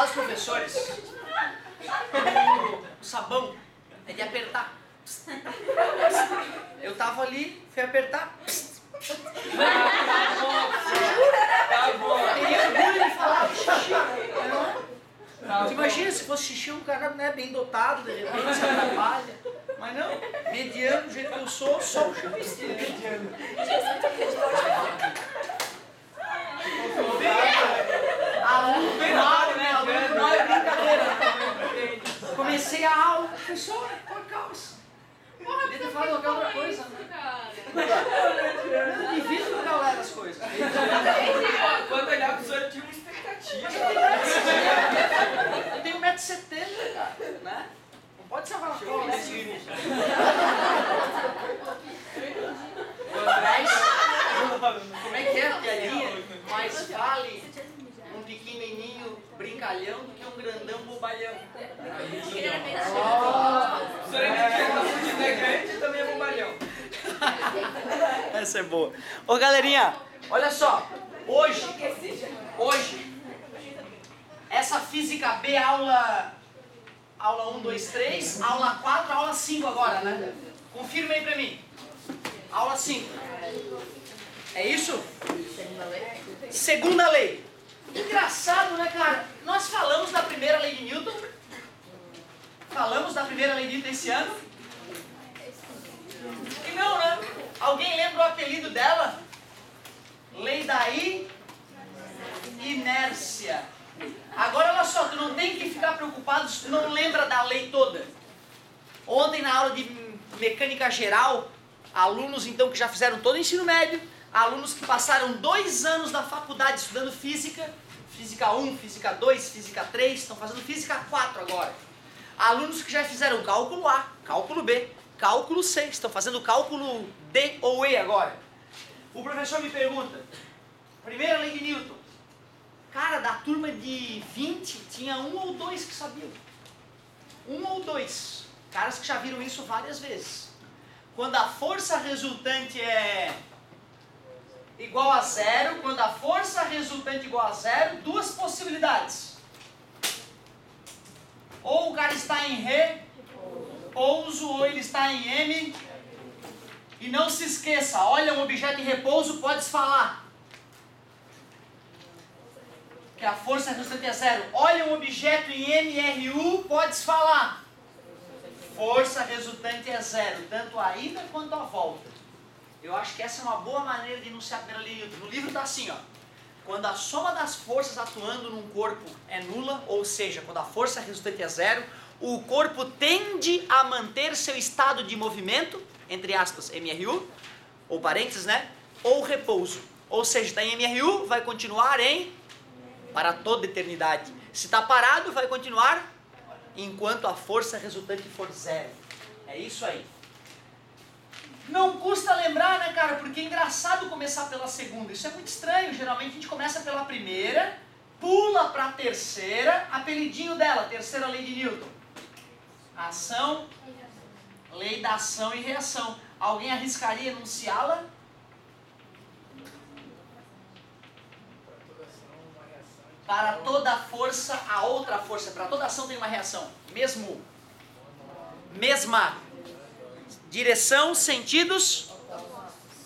engraçado os professores. O sabão é de apertar. Eu tava ali, fui apertar. Tá bom. Teria orgulho de falar xixi. Você imagina se fosse xixi, um cara não é bem dotado, de repente se atrapalha. Mas não, mediano, do jeito que eu sou, só o xixi. Mediano. Aluno mal, né? Aluno mal é brincadeira. Comecei a aula, professor, com a calça. Porra, devia ter falado qualquer outra coisa, né? Eu divido com a galera as coisas. Quando olhar pro senhor, eu tinha uma expectativa. Eu tenho 1,70m, cara, né? Não pode ser uma cola, né? Como é que é a piadinha? Mais vale um pequenininho brincalhão do que um grandão bobalhão. O senhor é grande e também é bobalhão. Essa é boa. Ô galerinha, olha só. Hoje, essa Física B, aula 1, 2, 3, aula 4, aula 5 agora, né? Confirma aí pra mim. Aula 5. É isso? Segunda lei. Engraçado, né, cara? Nós falamos da primeira lei de Newton. Falamos da primeira lei de Newton esse ano. E não, né? Alguém lembra o apelido dela? Lei da inércia. Agora, olha só, tu não tem que ficar preocupado se tu não lembra da lei toda. Ontem, na aula de mecânica geral, alunos, então, que já fizeram todo o ensino médio, alunos que passaram 2 anos da faculdade estudando física, física 1, física 2, física 3, estão fazendo física 4 agora. Alunos que já fizeram cálculo A, cálculo B, cálculo C, estão fazendo cálculo D ou E agora. O professor me pergunta, primeira lei de Newton. Cara, da turma de 20, tinha 1 ou 2 que sabiam. 1 ou 2. Caras que já viram isso várias vezes. Quando a força resultante é igual a 0, quando a força resultante é igual a 0, 2 possibilidades. Ou o cara está em repouso, ou ele está em M. E não se esqueça, olha um objeto em repouso, podes falar. Que a força resultante é 0. Olha um objeto em MRU, podes falar. Força resultante é 0, tanto a ida quanto a volta. Eu acho que essa é uma boa maneira de enunciar a primeira lei de Newton. No livro está assim, ó. Quando a soma das forças atuando num corpo é nula, ou seja, quando a força resultante é 0, o corpo tende a manter seu estado de movimento, entre aspas, MRU, ou parênteses, né? Ou repouso. Ou seja, está em MRU, vai continuar em para toda eternidade. Se está parado, vai continuar enquanto a força resultante for 0. É isso aí. Não custa lembrar, né, cara? Porque é engraçado começar pela segunda. Isso é muito estranho. Geralmente a gente começa pela primeira, pula para a terceira, apelidinho dela, terceira lei de Newton. Ação, lei da ação e reação. Alguém arriscaria enunciá-la? Para toda força, a outra força. Para toda ação tem uma reação. Mesma direção, sentidos.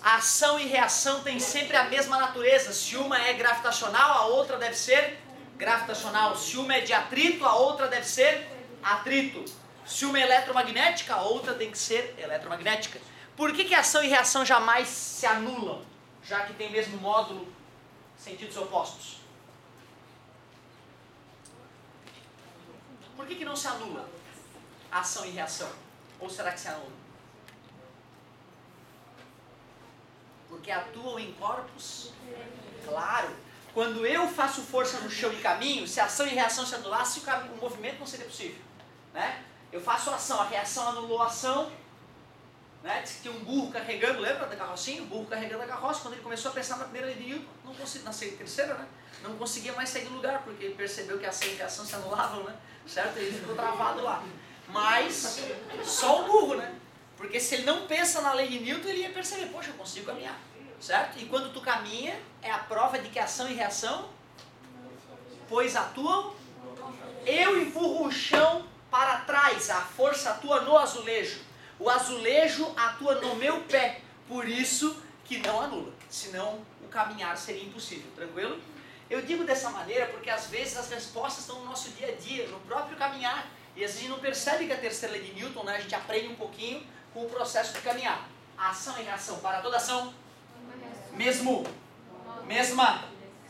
Ação e reação têm sempre a mesma natureza. Se uma é gravitacional, a outra deve ser gravitacional. Se uma é de atrito, a outra deve ser atrito. Se uma é eletromagnética, a outra tem que ser eletromagnética. Por que ação e reação jamais se anulam? Já que tem o mesmo módulo, sentidos opostos. Por que não se anula ação e reação? Ou será que se anula? Porque atuam em corpos? Claro. Quando eu faço força no chão e caminho, se ação e reação se anulassem, o movimento não seria possível. Né? Eu faço ação, a reação anulou a ação. Né? Diz que tinha um burro carregando, lembra da carrocinha? O burro carregando a carroça. Quando ele começou a pensar na primeira lei de Newton, não conseguia, na terceira, né? Não conseguia mais sair do lugar, porque ele percebeu que a ação e a reação se anulavam, né? Certo? Ele ficou travado lá. Mas só o burro, né? Porque se ele não pensa na lei de Newton, ele ia perceber, poxa, eu consigo caminhar. Certo? E quando tu caminha, é a prova de que ação e reação, pois atuam Eu empurro o chão para trás, a força atua no azulejo. O azulejo atua no meu pé, por isso que não anula, senão o caminhar seria impossível, tranquilo? Eu digo dessa maneira porque às vezes as respostas estão no nosso dia a dia, no próprio caminhar, e às vezes a gente não percebe que a terceira lei de Newton, né, a gente aprende um pouquinho com o processo de caminhar. Ação e reação, para toda ação, mesmo, mesma,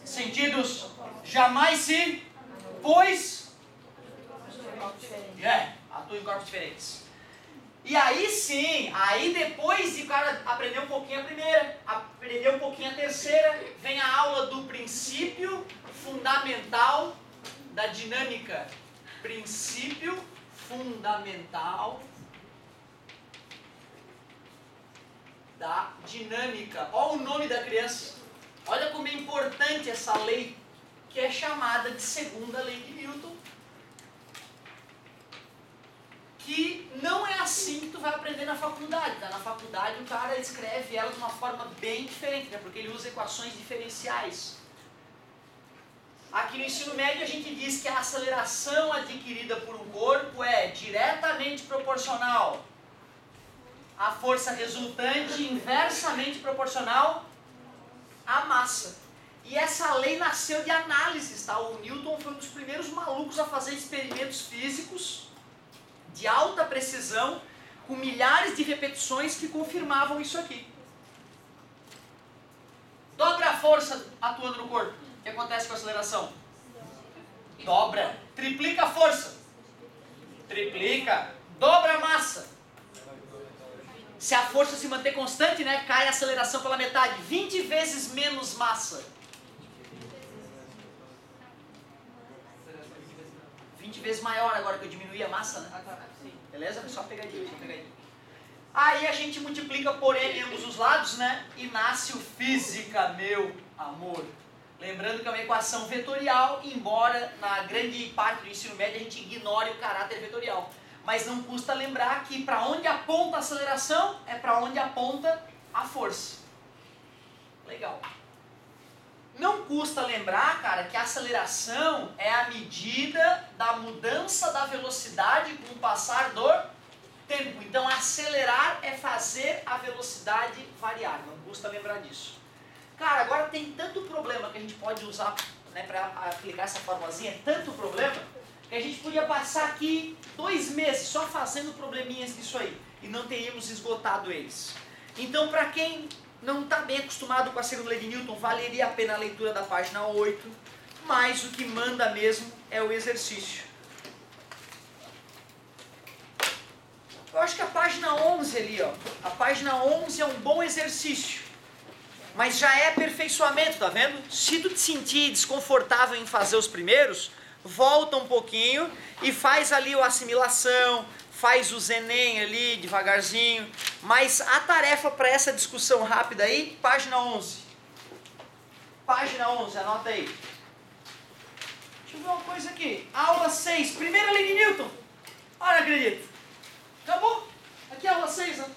sentidos, jamais se, pois, atua em corpos diferentes. E aí sim, aí depois de o cara aprender um pouquinho a primeira, aprender um pouquinho a terceira, vem a aula do princípio fundamental da dinâmica. Princípio fundamental da dinâmica. Olha o nome da criança. Olha como é importante essa lei, que é chamada de segunda lei de Newton. Que não é assim que tu vai aprender na faculdade, tá? Na faculdade o cara escreve ela de uma forma bem diferente, né? Porque ele usa equações diferenciais. Aqui no ensino médio a gente diz que a aceleração adquirida por um corpo é diretamente proporcional à força resultante, inversamente proporcional à massa. E essa lei nasceu de análises, tá? O Newton foi um dos primeiros malucos a fazer experimentos físicos de alta precisão, com milhares de repetições que confirmavam isso aqui. Dobra a força atuando no corpo. O que acontece com a aceleração? Dobra. Triplica a força. Triplica. Dobra a massa. Se a força se manter constante, né, cai a aceleração pela metade. 20 vezes menos massa. 20 vezes maior agora que eu diminuí a massa, né? Beleza? Só pegadinha, só pegadinha. Aí a gente multiplica por n em ambos os lados, né? E nasce o física, meu amor. Lembrando que é uma equação vetorial, embora na grande parte do ensino médio a gente ignore o caráter vetorial. Mas não custa lembrar que para onde aponta a aceleração é para onde aponta a força. Legal. Não custa lembrar, cara, que a aceleração é a medida da mudança da velocidade com o passar do tempo. Então, acelerar é fazer a velocidade variar. Não custa lembrar disso. Cara, agora tem tanto problema que a gente pode usar, né, para aplicar essa formulazinha, tanto problema, que a gente podia passar aqui 2 meses só fazendo probleminhas disso aí. E não teríamos esgotado eles. Então, para quem não está bem acostumado com a segunda lei de Newton, valeria a pena a leitura da página 8, mas o que manda mesmo é o exercício. Eu acho que a página 11 ali, ó, a página 11 é um bom exercício, mas já é aperfeiçoamento, tá vendo? Se tu te sentir desconfortável em fazer os primeiros, volta um pouquinho e faz ali a assimilação, faz o Zenem ali devagarzinho, mas a tarefa para essa discussão rápida aí, página 11. Página 11, anota aí. Deixa eu ver uma coisa aqui. Aula 6, primeira lei de Newton. Olha, acredito. Acabou? Aqui é a aula 6, né?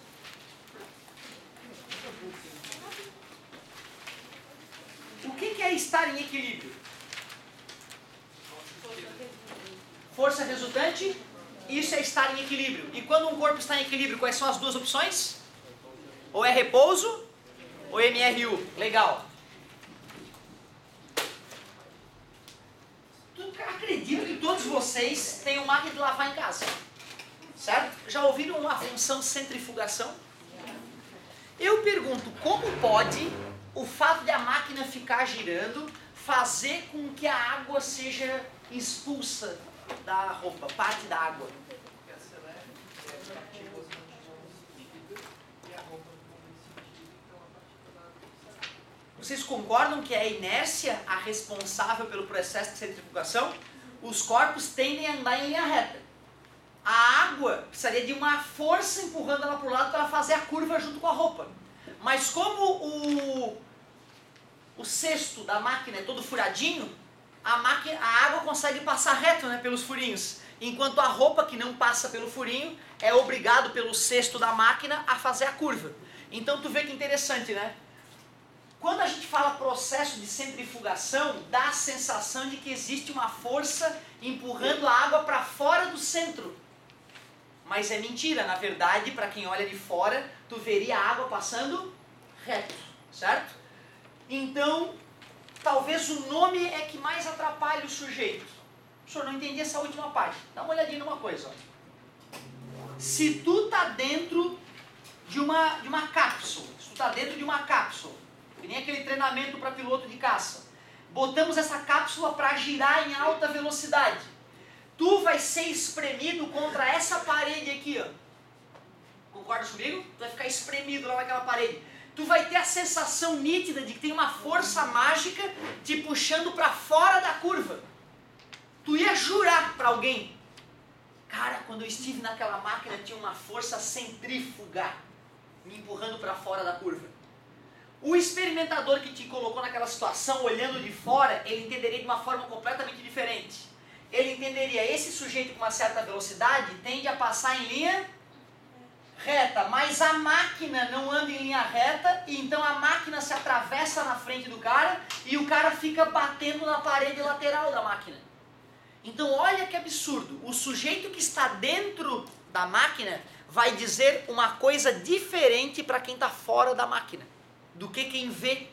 O que é estar em equilíbrio? Força resultante. Isso é estar em equilíbrio. E quando um corpo está em equilíbrio, quais são as duas opções? Ou é repouso, ou MRU. Legal. Acredito que todos vocês têm uma máquina de lavar em casa. Certo? Já ouviram a função centrifugação? Eu pergunto, como pode o fato de a máquina ficar girando fazer com que a água seja expulsa da roupa, parte da água? Vocês concordam que é a inércia a responsável pelo processo de centrifugação? Os corpos tendem a andar em linha reta. A água precisaria de uma força empurrando ela para o lado para ela fazer a curva junto com a roupa. Mas como o cesto da máquina é todo furadinho, a água consegue passar reto, né, pelos furinhos. Enquanto a roupa que não passa pelo furinho é obrigado pelo cesto da máquina a fazer a curva. Então tu vê que interessante, né? quando a gente fala processo de centrifugação, dá a sensação de que existe uma força empurrando a água para fora do centro. Mas é mentira, na verdade, para quem olha de fora, tu veria a água passando reto, certo? Então, talvez o nome é que mais atrapalhe o sujeito. O senhor não entendi essa última parte. Dá uma olhadinha numa coisa, ó. Se tu tá dentro de uma cápsula, se tu tá dentro de uma cápsula, que nem aquele treinamento para piloto de caça, botamos essa cápsula para girar em alta velocidade. Tu vai ser espremido contra essa parede aqui, ó. Concorda comigo? Tu vai ficar espremido lá naquela parede. Tu vai ter a sensação nítida de que tem uma força mágica te puxando para fora da curva. Tu ia jurar para alguém: cara, quando eu estive naquela máquina tinha uma força centrífuga me empurrando para fora da curva. O experimentador que te colocou naquela situação, olhando de fora, ele entenderia de uma forma completamente diferente. Ele entenderia: esse sujeito com uma certa velocidade tende a passar em linha reta, mas a máquina não anda em linha reta, e então a máquina se atravessa na frente do cara e o cara fica batendo na parede lateral da máquina. Então olha que absurdo, o sujeito que está dentro da máquina vai dizer uma coisa diferente para quem está fora da máquina do que quem vê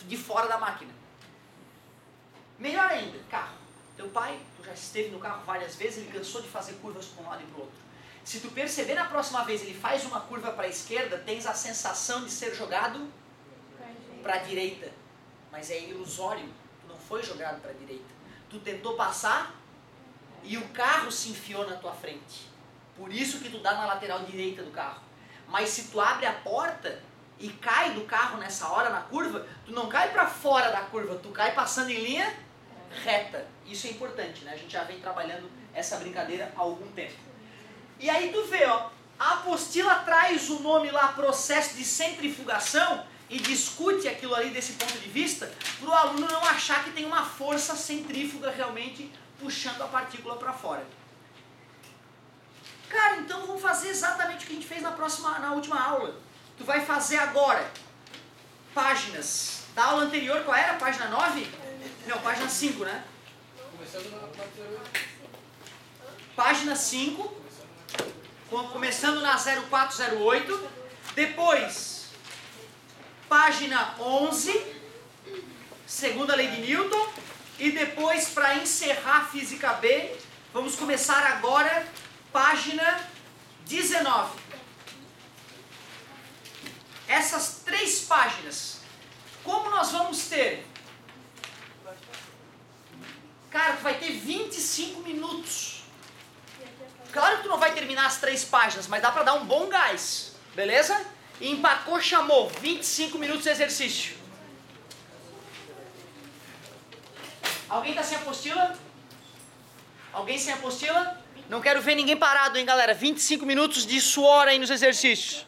de fora da máquina. Melhor ainda, carro. Teu pai, tu já esteve no carro várias vezes, ele cansou de fazer curvas para um lado e para o outro. Se tu perceber na próxima vez ele faz uma curva para a esquerda, tens a sensação de ser jogado para a direita. Mas é ilusório, tu não foi jogado para a direita. Tu tentou passar e o carro se enfiou na tua frente. Por isso que tu dá na lateral direita do carro. Mas se tu abre a porta e cai do carro nessa hora na curva, tu não cai para fora da curva, tu cai passando em linha reta. Isso é importante, né? A gente já vem trabalhando essa brincadeira há algum tempo. E aí tu vê, ó, a apostila traz o nome lá, processo de centrifugação, e discute aquilo ali desse ponto de vista, para o aluno não achar que tem uma força centrífuga realmente puxando a partícula para fora. Cara, então vamos fazer exatamente o que a gente fez na última aula. Tu vai fazer agora páginas. Da aula anterior, qual era? Página 9? Não, página 5, né? Começando na 408. Página 5, começando na 0408. Depois, página 11, segunda lei de Newton. E depois, para encerrar a Física B, vamos começar agora, página 19. Essas 3 páginas, como nós vamos ter? Cara, tu vai ter 25 minutos. Claro que tu não vai terminar as 3 páginas, mas dá para dar um bom gás, beleza? E empacou, chamou, 25 minutos de exercício. Alguém está sem apostila? Alguém sem apostila? Não quero ver ninguém parado, hein, galera? 25 minutos de suor aí nos exercícios.